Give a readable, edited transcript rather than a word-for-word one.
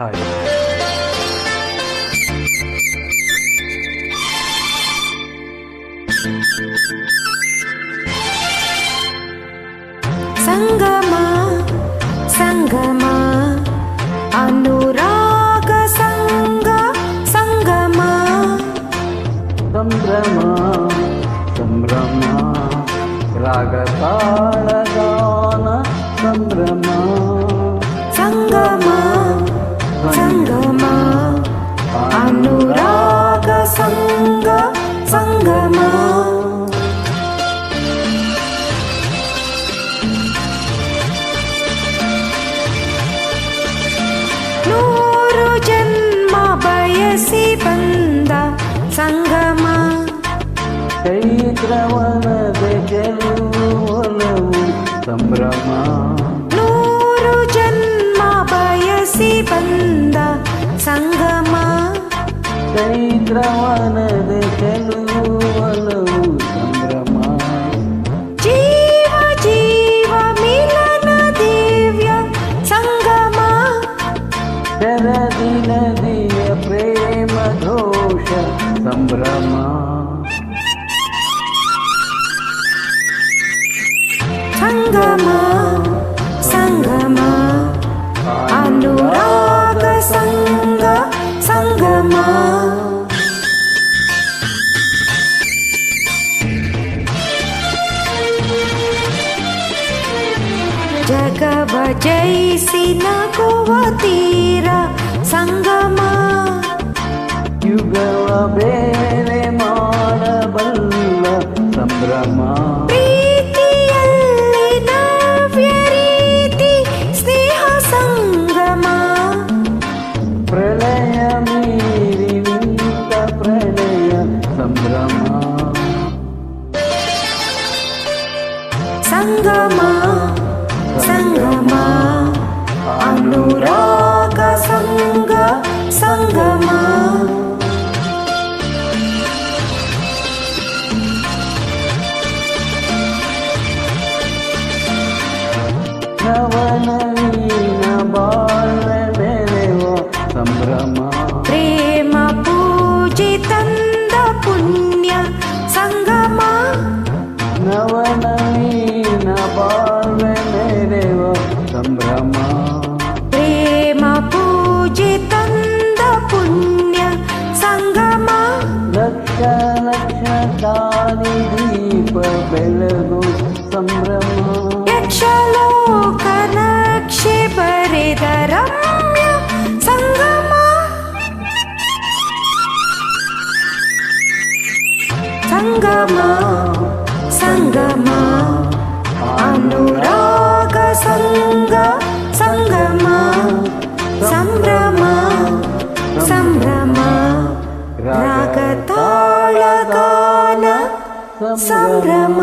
ಹಾಗೆ ಸಂಗಮ ಸಂಗಮ ಅನುರಾಗ ಸಂಗ ಸಂಗಮ ಸಂಭ್ರಮ ಸಂಭ್ರಮ ರಾಗ ತಾಳ ಗಾನ ಸಂಭ್ರಮ ಸಂಗಮ ಸಂಗಮ ಅನುರಾಗ ಸಂಗ ಸಂಗಮ ನೂರು ಜನ್ಮ ಬಯಸಿ ಬಂದ ಸಂಗಮ ಚೈತ್ರವನದ ಗೆಲುವು ಒಲವು ಸಂಭ್ರಮ ನೂರು ಜನ್ಮ ಬಯಸಿ ಬಂದ ಸಂಗಮ ಚೈತ್ರವನದ ಗೆಲುವು ಒಲವು ಸಂಭ್ರಮ ಜೀವ ಜೀವ ಮಿಲನ ದಿವ್ಯ ಸಂಗಮ ಶರದಿ ನದಿಯ ಪ್ರೇಮ ಘೋಷ ಸಂಭ್ರಮ ಸಂಗಮ ಸಂಗಮ ಅನುರಾಗ ಸಂಗ ಸಂಗಮ ಜಗವ ಜಯಿಸಿ ನಗುವ ತೀರ ಸಂಗಮ ಯುಗವ ಬೇರೆ ಮಾಡಬಲ್ಲ ಸಂಭ್ರಮ ಪ್ರೀತಿಯಲ್ಲಿ ನವ್ಯ ರೀತಿ ಸ್ನೇಹ ಸಂಗಮ ಪ್ರಳಯ ಮೀರಿ ನಿಂತ ಪ್ರಣಯ ಸಂಭ್ರಮ ಸಂಗಮ ಸಂಗಮ ಅನುರಾಗ ಸಂಗ ಸಂಗಮ ನವನವೀನ ಬಾಳ ಬೆಳೆವ ಸಂಭ್ರಮ ಪ್ರೇಮ ಪೂಜೆ ತಂದ ಪುಣ್ಯ ಸಂಗಮ ನವನವೀನ ಬಾಳ ಬೆಳೆವ ಸಂಭ್ರಮ ಪ್ರೇಮ ಪೂಜೆ ತಂದ ಪುಣ್ಯ ಸಂಗಮ ಲಕ್ಷ ಲಕ್ಷ ದಾರಿ ದೀಪ ಬೆಳಗು ಸಂಭ್ರಮ ಯಕ್ಷಲೋಕ ನಕ್ಷೆ ಬರೆದ ರಮ್ಯ ಸಂಗಮ ಸಂಗಮ ಸಂಗಮ ಅನುರಾಗ ಸಂಗ ಸಂಗಮ ಸಂಭ್ರಮ ಸಂಭ್ರಮ ರಾಗ ತಾಳ ಗಾನ ಸಂಭ್ರಮ